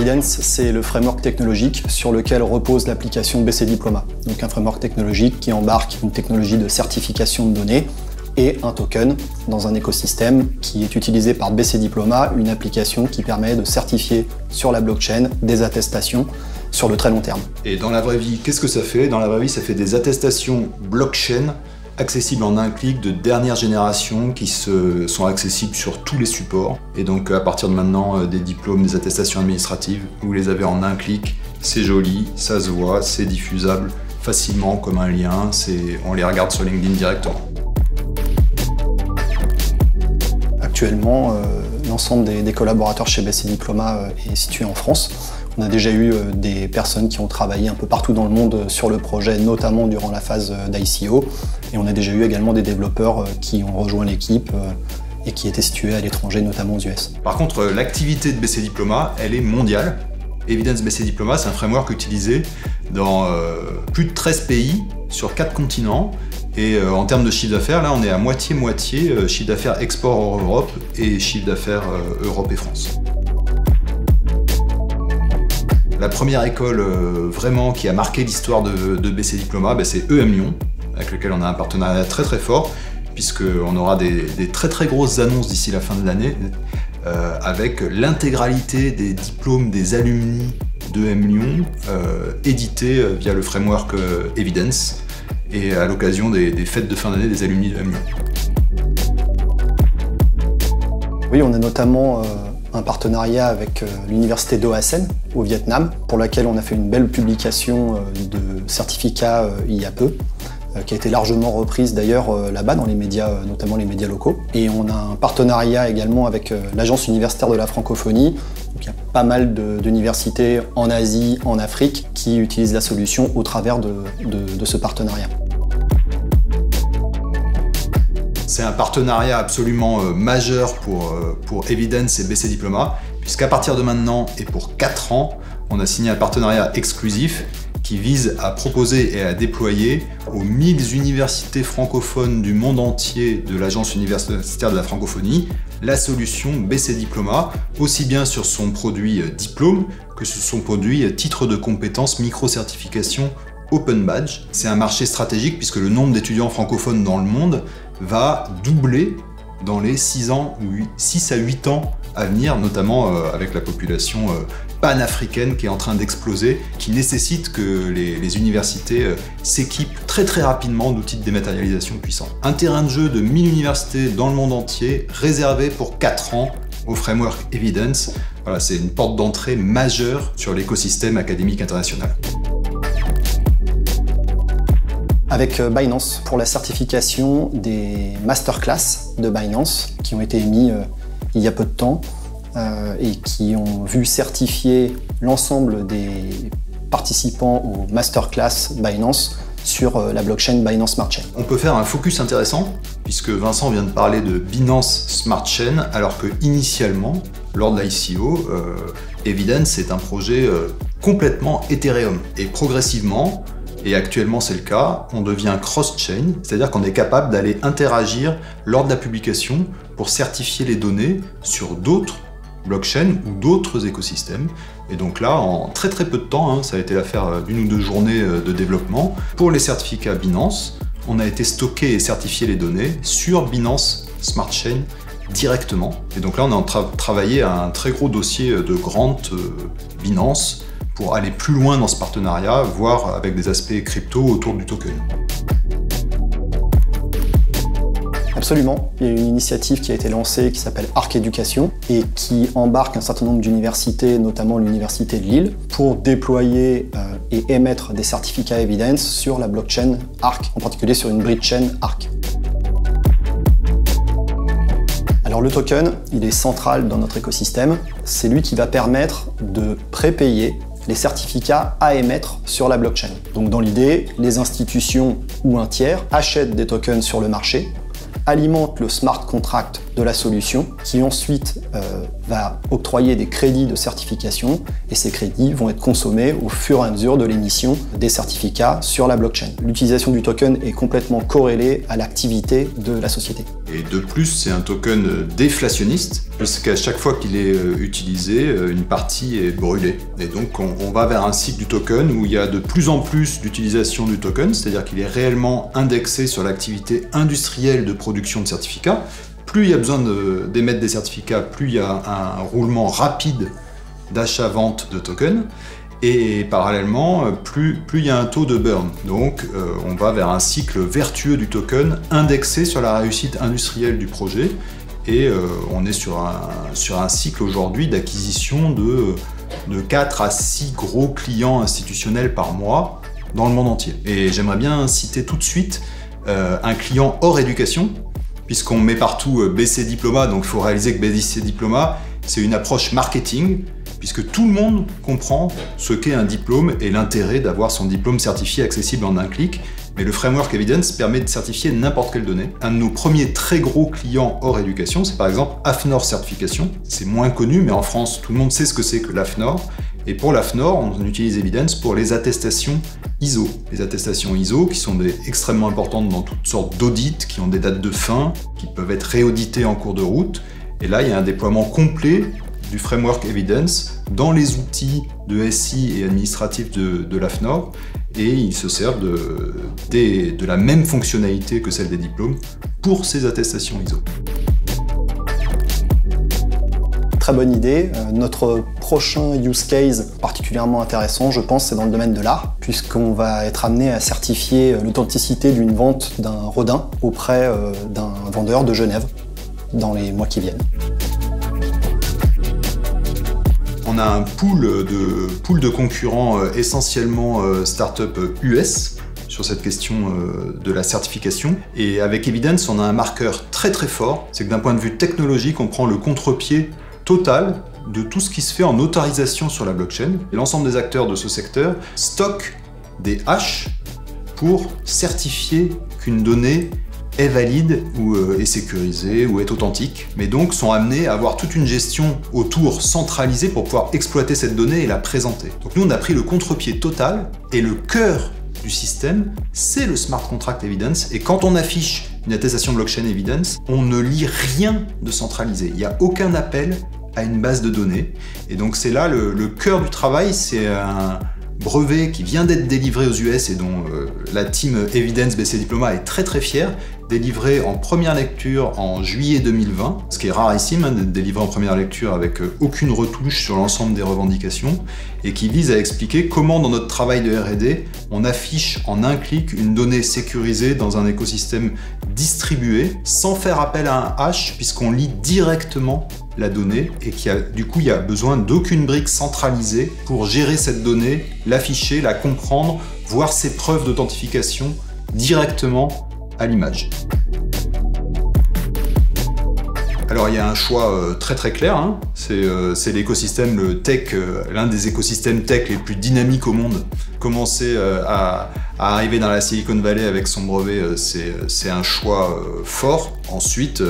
Evidence, c'est le framework technologique sur lequel repose l'application BC Diploma. Donc un framework technologique qui embarque une technologie de certification de données et un token dans un écosystème qui est utilisé par BC Diploma, une application qui permet de certifier sur la blockchain des attestations sur le très long terme. Et dans la vraie vie, qu'est-ce que ça fait? Dans la vraie vie, ça fait des attestations blockchain accessibles en un clic de dernière génération qui sont accessibles sur tous les supports. Et donc à partir de maintenant, des diplômes, des attestations administratives, vous les avez en un clic, c'est joli, ça se voit, c'est diffusable facilement comme un lien, on les regarde sur LinkedIn directement. Actuellement, l'ensemble des collaborateurs chez BC Diploma est situé en France. On a déjà eu des personnes qui ont travaillé un peu partout dans le monde sur le projet, notamment durant la phase d'ICO. Et on a déjà eu également des développeurs qui ont rejoint l'équipe et qui étaient situés à l'étranger, notamment aux US. Par contre, l'activité de BC Diploma, elle est mondiale. Evidence BC Diploma, c'est un framework utilisé dans plus de 13 pays sur 4 continents. Et en termes de chiffre d'affaires, là on est à moitié-moitié, chiffre d'affaires export hors Europe et chiffre d'affaires Europe et France. La première école vraiment qui a marqué l'histoire de BC Diploma, c'est EM Lyon, avec lequel on a un partenariat très très fort, puisqu'on aura des très très grosses annonces d'ici la fin de l'année, avec l'intégralité des diplômes des alumni d'EM Lyon édités via le framework Evidence, et à l'occasion des fêtes de fin d'année des alumni d'EM Lyon. Oui, on a notamment un partenariat avec l'université d'Oasen au Vietnam, pour laquelle on a fait une belle publication de certificats il y a peu, qui a été largement reprise d'ailleurs là-bas dans les médias, notamment les médias locaux. Et on a un partenariat également avec l'Agence universitaire de la francophonie. Donc il y a pas mal d'universités en Asie, en Afrique, qui utilisent la solution au travers de ce partenariat. C'est un partenariat absolument majeur pour Evidence et BC Diploma, puisqu'à partir de maintenant et pour 4 ans, on a signé un partenariat exclusif qui vise à proposer et à déployer aux 1000 universités francophones du monde entier de l'Agence universitaire de la francophonie la solution BC Diploma, aussi bien sur son produit diplôme que sur son produit titre de compétences micro-certification Open Badge. C'est un marché stratégique puisque le nombre d'étudiants francophones dans le monde va doubler dans les 6 à 8 ans à venir, notamment avec la population panafricaine qui est en train d'exploser, qui nécessite que les universités s'équipent très très rapidement d'outils de dématérialisation puissants. Un terrain de jeu de 1000 universités dans le monde entier, réservé pour 4 ans au framework Evidence. Voilà, c'est une porte d'entrée majeure sur l'écosystème académique international. Avec Binance pour la certification des masterclass de Binance qui ont été émis il y a peu de temps et qui ont vu certifier l'ensemble des participants aux masterclass Binance sur la blockchain Binance Smart Chain. On peut faire un focus intéressant puisque Vincent vient de parler de Binance Smart Chain alors que initialement, lors de l'ICO, Evidence est un projet complètement Ethereum et progressivement, et actuellement c'est le cas, on devient cross-chain, c'est-à-dire qu'on est capable d'aller interagir lors de la publication pour certifier les données sur d'autres blockchains ou d'autres écosystèmes. Et donc là, en très très peu de temps, ça a été l'affaire d'une ou 2 journées de développement, pour les certificats Binance, on a été stocké et certifié les données sur Binance Smart Chain directement. Et donc là, on est en train de travailler à un très gros dossier de grant Binance pour aller plus loin dans ce partenariat, voire avec des aspects crypto autour du token. Absolument, il y a une initiative qui a été lancée qui s'appelle Arc Éducation et qui embarque un certain nombre d'universités, notamment l'université de Lille, pour déployer et émettre des certificats Evidence sur la blockchain Arc, en particulier sur une bridge chain Arc. Alors le token, il est central dans notre écosystème, c'est lui qui va permettre de prépayer les certificats à émettre sur la blockchain. Donc dans l'idée, les institutions ou un tiers achètent des tokens sur le marché, alimentent le smart contract de la solution, qui ensuite va octroyer des crédits de certification, et ces crédits vont être consommés au fur et à mesure de l'émission des certificats sur la blockchain. L'utilisation du token est complètement corrélée à l'activité de la société. Et de plus, c'est un token déflationniste, puisqu'à chaque fois qu'il est utilisé, une partie est brûlée. Et donc on va vers un cycle du token où il y a de plus en plus d'utilisation du token, c'est-à-dire qu'il est réellement indexé sur l'activité industrielle de production de certificats. Plus il y a besoin d'émettre des certificats, plus il y a un roulement rapide d'achat-vente de tokens. Et parallèlement, plus il y a un taux de burn. Donc on va vers un cycle vertueux du token indexé sur la réussite industrielle du projet. Et on est sur un cycle aujourd'hui d'acquisition de 4 à 6 gros clients institutionnels par mois dans le monde entier. Et j'aimerais bien citer tout de suite un client hors éducation, puisqu'on met partout BC Diploma, donc il faut réaliser que BC Diploma, c'est une approche marketing, puisque tout le monde comprend ce qu'est un diplôme et l'intérêt d'avoir son diplôme certifié accessible en un clic. Mais le framework Evidence permet de certifier n'importe quelle donnée. Un de nos premiers très gros clients hors éducation, c'est par exemple AFNOR Certification. C'est moins connu, mais en France, tout le monde sait ce que c'est que l'AFNOR. Et pour l'AFNOR, on utilise Evidence pour les attestations ISO. Les attestations ISO qui sont extrêmement importantes dans toutes sortes d'audits, qui ont des dates de fin, qui peuvent être réauditées en cours de route. Et là, il y a un déploiement complet du framework Evidence dans les outils de SI et administratifs de l'AFNOR, et ils se servent de la même fonctionnalité que celle des diplômes pour ces attestations ISO. Très bonne idée. Notre prochain use case particulièrement intéressant, je pense, c'est dans le domaine de l'art, puisqu'on va être amené à certifier l'authenticité d'une vente d'un Rodin auprès d'un vendeur de Genève dans les mois qui viennent. On a un pool de concurrents essentiellement start-up US sur cette question de la certification. Et avec Evidence, on a un marqueur très très fort, c'est que d'un point de vue technologique, on prend le contre-pied total de tout ce qui se fait en autorisation sur la blockchain. Et l'ensemble des acteurs de ce secteur stockent des hashes pour certifier qu'une donnée est valide ou est sécurisée ou est authentique, mais donc sont amenés à avoir toute une gestion autour centralisée pour pouvoir exploiter cette donnée et la présenter. Donc nous on a pris le contre-pied total et le cœur du système, c'est le Smart Contract Evidence, et quand on affiche une attestation blockchain Evidence, on ne lit rien de centralisé, il n'y a aucun appel à une base de données, et donc c'est là le cœur du travail, c'est un brevet qui vient d'être délivré aux US et dont la team Evidence BC Diploma est très très fière, délivré en première lecture en juillet 2020, ce qui est rarissime d'être délivré en première lecture avec aucune retouche sur l'ensemble des revendications, et qui vise à expliquer comment dans notre travail de R&D, on affiche en un clic une donnée sécurisée dans un écosystème distribué, sans faire appel à un hash, puisqu'on lit directement la donnée, et du coup il n'y a besoin d'aucune brique centralisée pour gérer cette donnée, l'afficher, la comprendre, voir ses preuves d'authentification directement à l'image. Alors il y a un choix très très clair, hein. C'est l'écosystème, le tech, l'un des écosystèmes tech les plus dynamiques au monde. Commencer à arriver dans la Silicon Valley avec son brevet, c'est un choix fort. Ensuite,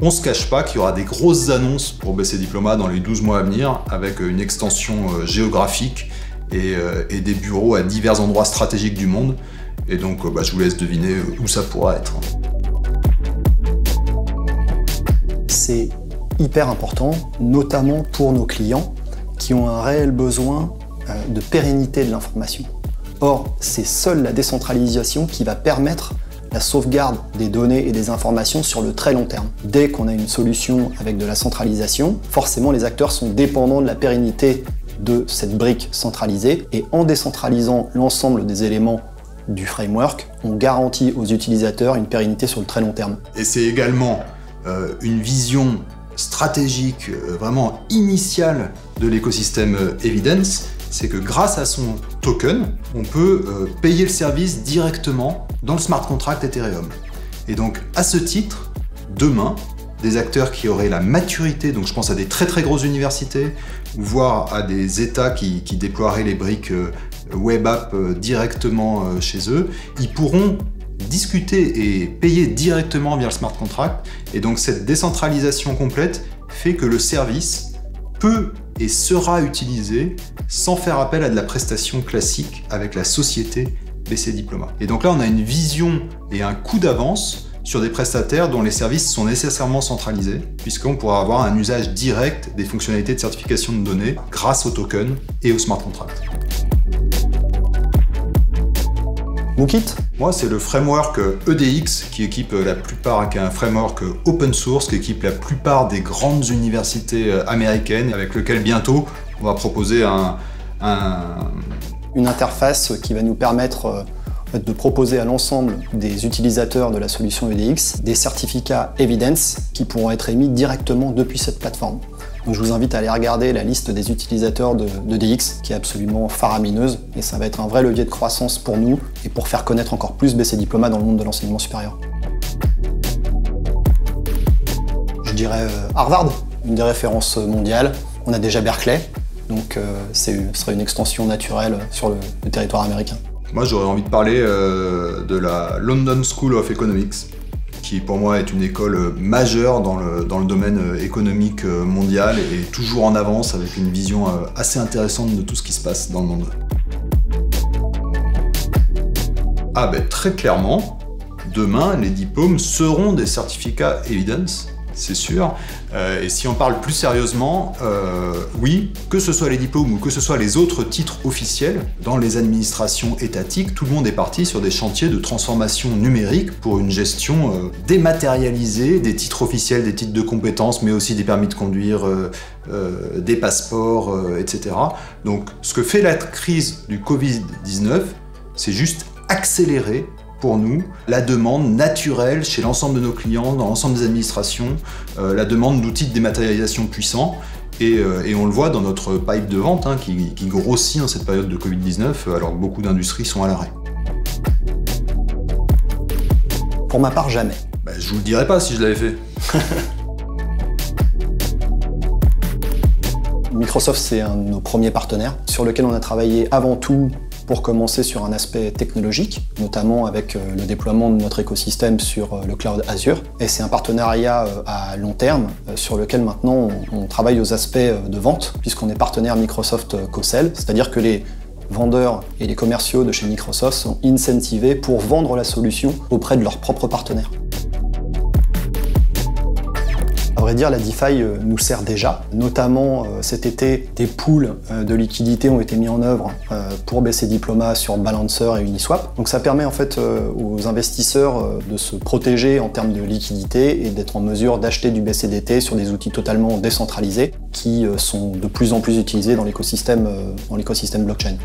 on se cache pas qu'il y aura des grosses annonces pour BC Diploma dans les 12 mois à venir, avec une extension géographique et des bureaux à divers endroits stratégiques du monde. Et donc, je vous laisse deviner où ça pourra être. C'est hyper important, notamment pour nos clients qui ont un réel besoin de pérennité de l'information. Or, c'est seule la décentralisation qui va permettre la sauvegarde des données et des informations sur le très long terme. Dès qu'on a une solution avec de la centralisation, forcément les acteurs sont dépendants de la pérennité de cette brique centralisée, et en décentralisant l'ensemble des éléments du framework, on garantit aux utilisateurs une pérennité sur le très long terme. Et c'est également une vision stratégique vraiment initiale de l'écosystème Evidence, c'est que grâce à son token, on peut payer le service directement dans le smart contract Ethereum. Et donc à ce titre, demain, des acteurs qui auraient la maturité, donc je pense à des très très grosses universités, voire à des États qui déploieraient les briques web app directement chez eux, ils pourront discuter et payer directement via le smart contract. Et donc cette décentralisation complète fait que le service peut et sera utilisé sans faire appel à de la prestation classique avec la société BC Diploma. Et donc là, on a une vision et un coup d'avance sur des prestataires dont les services sont nécessairement centralisés, puisqu'on pourra avoir un usage direct des fonctionnalités de certification de données grâce aux tokens et aux smart contracts. Mookit? Moi, c'est le framework EDX qui équipe la plupart, qui est un framework open source qui équipe la plupart des grandes universités américaines, avec lequel bientôt on va proposer une interface qui va nous permettre de proposer à l'ensemble des utilisateurs de la solution EDX des certificats Evidence qui pourront être émis directement depuis cette plateforme. Donc je vous invite à aller regarder la liste des utilisateurs d'EDX qui est absolument faramineuse et ça va être un vrai levier de croissance pour nous et pour faire connaître encore plus BC Diploma dans le monde de l'enseignement supérieur. Je dirais Harvard, une des références mondiales. On a déjà Berkeley, donc ce serait une extension naturelle sur le territoire américain. Moi, j'aurais envie de parler de la London School of Economics, qui pour moi est une école majeure dans le domaine économique mondial et toujours en avance avec une vision assez intéressante de tout ce qui se passe dans le monde. Ah ben très clairement, demain les diplômes seront des certificats Evidence, c'est sûr. Et si on parle plus sérieusement, oui, que ce soit les diplômes ou que ce soit les autres titres officiels, dans les administrations étatiques, tout le monde est parti sur des chantiers de transformation numérique pour une gestion dématérialisée des titres officiels, des titres de compétences, mais aussi des permis de conduire, des passeports, etc. Donc ce que fait la crise du Covid-19, c'est juste accélérer pour nous, la demande naturelle chez l'ensemble de nos clients, dans l'ensemble des administrations, la demande d'outils de dématérialisation puissants. Et on le voit dans notre pipe de vente qui grossit en cette période de Covid-19, alors que beaucoup d'industries sont à l'arrêt. Pour ma part, jamais. Bah, je vous le dirais pas si je l'avais fait. Microsoft, c'est un de nos premiers partenaires sur lequel on a travaillé avant tout pour commencer sur un aspect technologique, notamment avec le déploiement de notre écosystème sur le cloud Azure. Et c'est un partenariat à long terme sur lequel maintenant on travaille aux aspects de vente, puisqu'on est partenaire Microsoft Co-Sell, c'est-à-dire que les vendeurs et les commerciaux de chez Microsoft sont incentivés pour vendre la solution auprès de leurs propres partenaires. À vrai dire, la DeFi nous sert déjà. Notamment cet été, des pools de liquidités ont été mis en œuvre pour BC Diploma sur Balancer et Uniswap. Donc ça permet en fait aux investisseurs de se protéger en termes de liquidité et d'être en mesure d'acheter du BCDT sur des outils totalement décentralisés qui sont de plus en plus utilisés dans l'écosystème blockchain.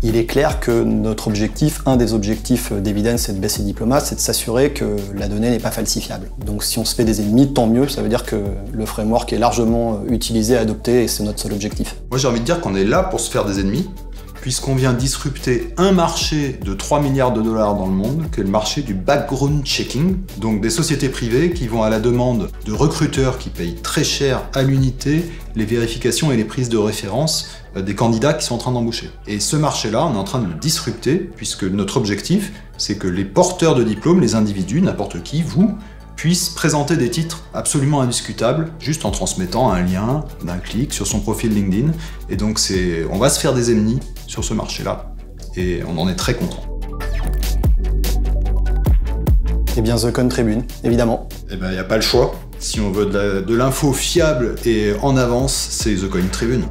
Il est clair que notre objectif, un des objectifs d'Evidence et de BC Diploma, c'est de s'assurer que la donnée n'est pas falsifiable. Donc si on se fait des ennemis, tant mieux, ça veut dire que le framework est largement utilisé, adopté, et c'est notre seul objectif. Moi j'ai envie de dire qu'on est là pour se faire des ennemis, puisqu'on vient disrupter un marché de 3 milliards de dollars dans le monde, qui est le marché du background checking, donc des sociétés privées qui vont à la demande de recruteurs qui payent très cher à l'unité les vérifications et les prises de référence des candidats qui sont en train d'embaucher. Et ce marché-là, on est en train de le disrupter, puisque notre objectif, c'est que les porteurs de diplômes, les individus, n'importe qui, vous, puissent présenter des titres absolument indiscutables, juste en transmettant un lien d'un clic sur son profil LinkedIn. Et donc on va se faire des ennemis sur ce marché-là, et on en est très content. Eh bien, The Coin Tribune, évidemment. Eh bien, il n'y a pas le choix. Si on veut de l'info fiable et en avance, c'est The Coin Tribune.